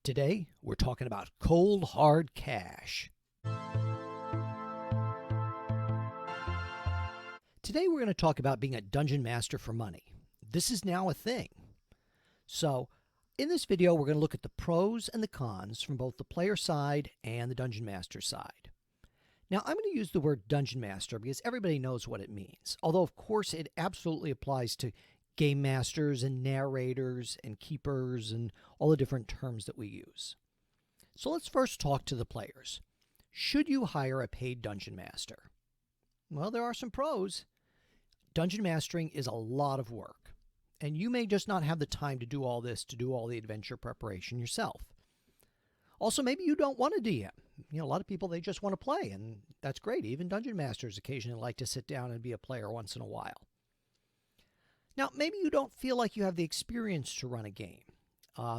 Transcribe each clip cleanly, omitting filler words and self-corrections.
Today, we're talking about cold, hard cash. Today, we're going to talk about being a dungeon master for money. This is now a thing. So, in this video, we're going to look at the pros and the cons from both the player side and the dungeon master side. Now, I'm going to use the word dungeon master because everybody knows what it means. Although, of course, it absolutely applies to game masters and narrators and keepers and all the different terms that we use. So let's first talk to the players. Should you hire a paid dungeon master? Well, there are some pros. Dungeon mastering is a lot of work, and you may just not have the time to do all this, to do all the adventure preparation yourself. Also, maybe you don't want to DM. A lot of people, they just want to play, and that's great. Even dungeon masters occasionally like to sit down and be a player once in a while. Now, maybe you don't feel like you have the experience to run a game.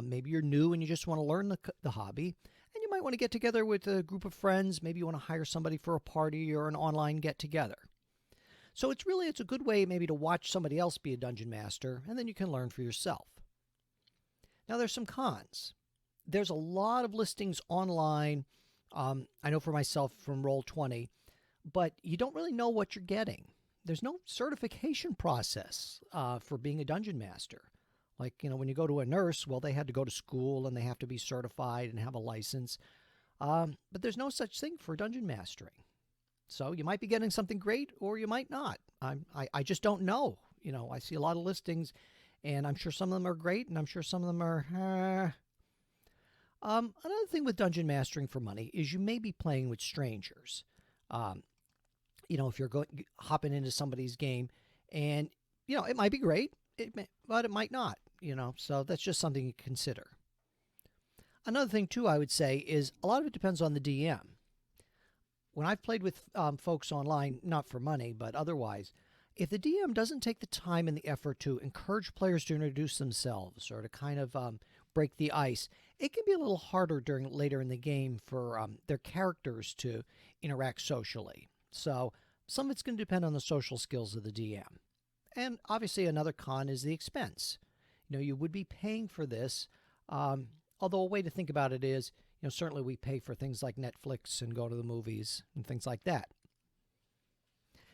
Maybe you're new and you just want to learn the hobby, and you might want to get together with a group of friends. Maybe you want to hire somebody for a party or an online get-together. So it's a good way maybe to watch somebody else be a dungeon master, and then you can learn for yourself. Now, there's some cons. There's a lot of listings online. I know for myself from Roll20, but you don't really know what you're getting. There's no certification process for being a dungeon master. Like, when you go to a nurse, well, they had to go to school and they have to be certified and have a license. But there's no such thing for dungeon mastering. So you might be getting something great or you might not. I just don't know. I see a lot of listings and I'm sure some of them are great and I'm sure some of them are... Another thing with dungeon mastering for money is you may be playing with strangers. If you're hopping into somebody's game and, it might be great, but it might not, so that's just something to consider. Another thing, too, I would say is a lot of it depends on the DM. When I've played with folks online, not for money, but otherwise, if the DM doesn't take the time and the effort to encourage players to introduce themselves or to kind of break the ice, it can be a little harder later in the game for their characters to interact socially. So some of it's going to depend on the social skills of the DM. And obviously another con is the expense. You would be paying for this, although a way to think about it is, certainly we pay for things like Netflix and go to the movies and things like that.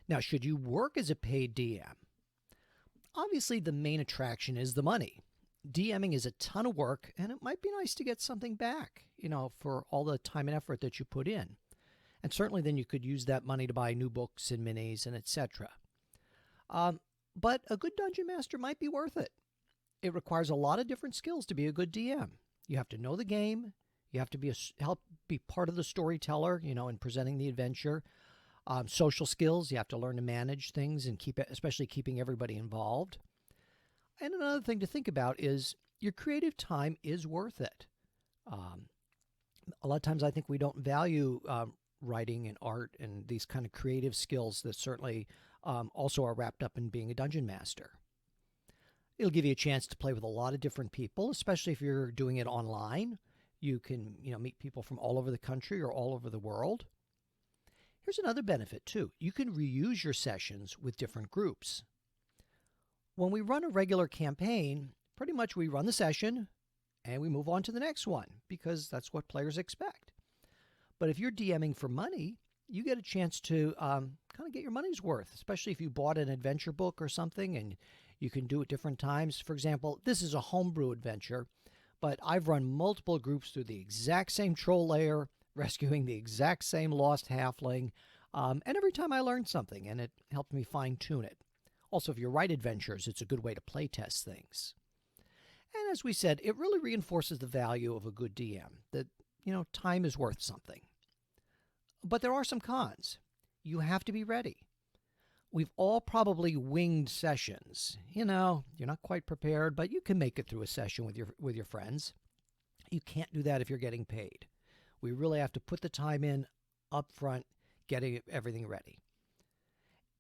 Now, should you work as a paid DM? Obviously, the main attraction is the money. DMing is a ton of work, and it might be nice to get something back, for all the time and effort that you put in. And certainly then you could use that money to buy new books and minis and etc. But a good dungeon master might be worth it. It requires a lot of different skills to be a good DM. You have to know the game. You have to help be part of the storyteller, in presenting the adventure. Social skills, you have to learn to manage things and especially keeping everybody involved. And another thing to think about is your creative time is worth it. A lot of times I think we don't value writing and art and these kind of creative skills that certainly also are wrapped up in being a dungeon master. It'll give you a chance to play with a lot of different people, especially if you're doing it online. You can, meet people from all over the country or all over the world. Here's another benefit too. You can reuse your sessions with different groups. When we run a regular campaign, pretty much we run the session and we move on to the next one because that's what players expect. But if you're DMing for money, you get a chance to kind of get your money's worth, especially if you bought an adventure book or something and you can do it different times. For example, this is a homebrew adventure, but I've run multiple groups through the exact same troll lair, rescuing the exact same lost halfling, and every time I learned something and it helped me fine-tune it. Also, if you write adventures, it's a good way to play test things. And as we said, it really reinforces the value of a good DM, that, time is worth something. But there are some cons. You have to be ready. We've all probably winged sessions. You're not quite prepared, but you can make it through a session with your friends. You can't do that if you're getting paid. We really have to put the time in up front, getting everything ready.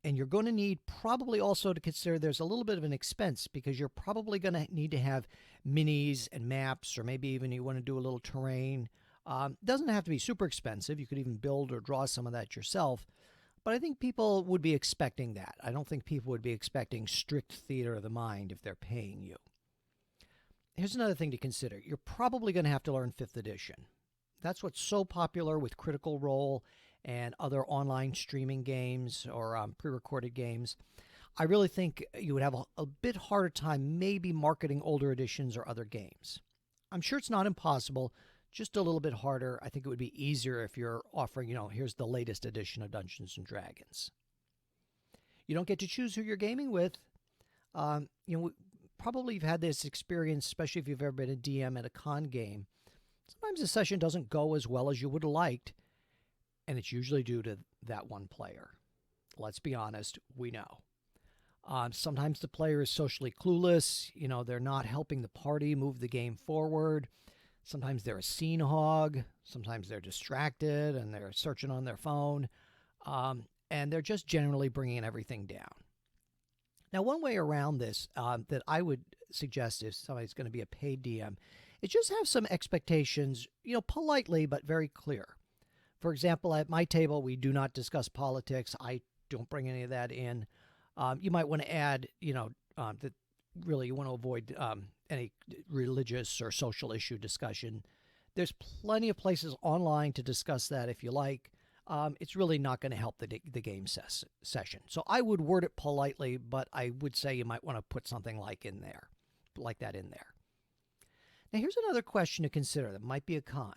And you're going to need probably also to consider there's a little bit of an expense because you're probably going to need to have minis and maps, or maybe even you want to do a little terrain. Doesn't have to be super expensive. You could even build or draw some of that yourself. But I think people would be expecting that. I don't think people would be expecting strict theater of the mind if they're paying you. Here's another thing to consider. You're probably going to have to learn 5th edition. That's what's so popular with Critical Role and other online streaming games or pre-recorded games. I really think you would have a bit harder time maybe marketing older editions or other games. I'm sure it's not impossible, just a little bit harder. I think it would be easier if you're offering, here's the latest edition of Dungeons & Dragons. You don't get to choose who you're gaming with. Probably you've had this experience, especially if you've ever been a DM at a con game. Sometimes the session doesn't go as well as you would have liked, and it's usually due to that one player. Let's be honest, we know. Sometimes the player is socially clueless. They're not helping the party move the game forward. Sometimes they're a scene hog. Sometimes they're distracted and they're searching on their phone. And they're just generally bringing everything down. Now, one way around this that I would suggest if somebody's going to be a paid DM is just have some expectations, politely but very clear. For example, at my table, we do not discuss politics. I don't bring any of that in. You might want to add, that really you want to avoid any religious or social issue discussion. There's plenty of places online to discuss that if you like. It's really not going to help the game session. So I would word it politely, but I would say you might want to put something like that in there. Now, here's another question to consider that might be a con.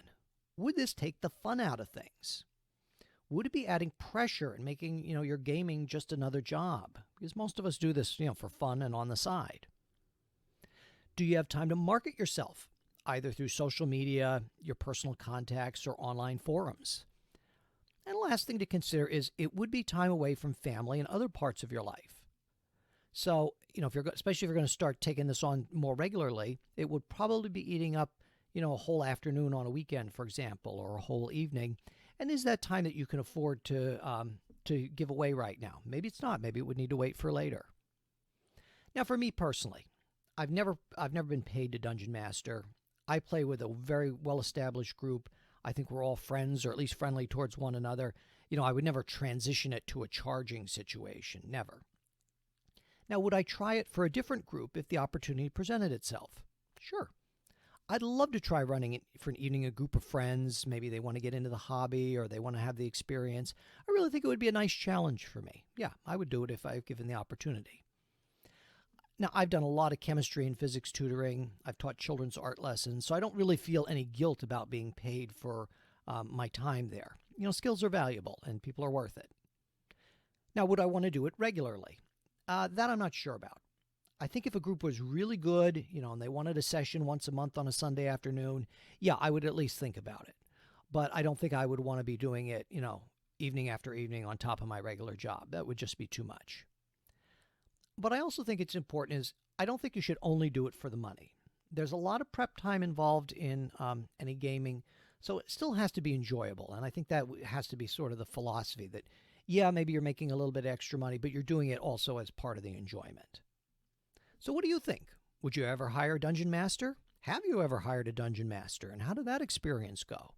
Would this take the fun out of things? Would it be adding pressure and making, your gaming just another job? Because most of us do this, for fun and on the side. Do you have time to market yourself, either through social media, your personal contacts, or online forums? And the last thing to consider is it would be time away from family and other parts of your life. So, especially if you're going to start taking this on more regularly, it would probably be eating up, a whole afternoon on a weekend, for example, or a whole evening. And is that time that you can afford to give away right now? Maybe it's not. Maybe it would need to wait for later. Now, for me personally, I've never been paid to Dungeon Master. I play with a very well-established group. I think we're all friends, or at least friendly towards one another. I would never transition it to a charging situation. Never. Now, would I try it for a different group if the opportunity presented itself? Sure. I'd love to try running it for an evening, a group of friends. Maybe they want to get into the hobby or they want to have the experience. I really think it would be a nice challenge for me. Yeah, I would do it if I've given the opportunity. Now, I've done a lot of chemistry and physics tutoring. I've taught children's art lessons, so I don't really feel any guilt about being paid for my time there. Skills are valuable and people are worth it. Now, would I want to do it regularly? That I'm not sure about. I think if a group was really good, and they wanted a session once a month on a Sunday afternoon, yeah, I would at least think about it. But I don't think I would want to be doing it, evening after evening on top of my regular job. That would just be too much. But I also think it's important is I don't think you should only do it for the money. There's a lot of prep time involved in any gaming, so it still has to be enjoyable. And I think that has to be sort of the philosophy that, yeah, maybe you're making a little bit extra money, but you're doing it also as part of the enjoyment. So what do you think? Would you ever hire a Dungeon Master? Have you ever hired a Dungeon Master? And how did that experience go?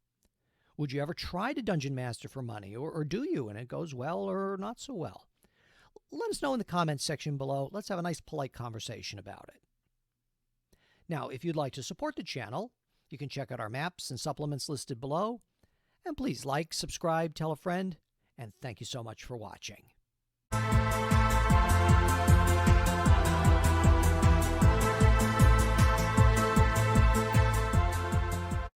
Would you ever try to Dungeon Master for money? Or do you, and it goes well or not so well? Let us know in the comments section below. Let's have a nice, polite conversation about it. Now, if you'd like to support the channel, you can check out our maps and supplements listed below. And please like, subscribe, tell a friend, and thank you so much for watching.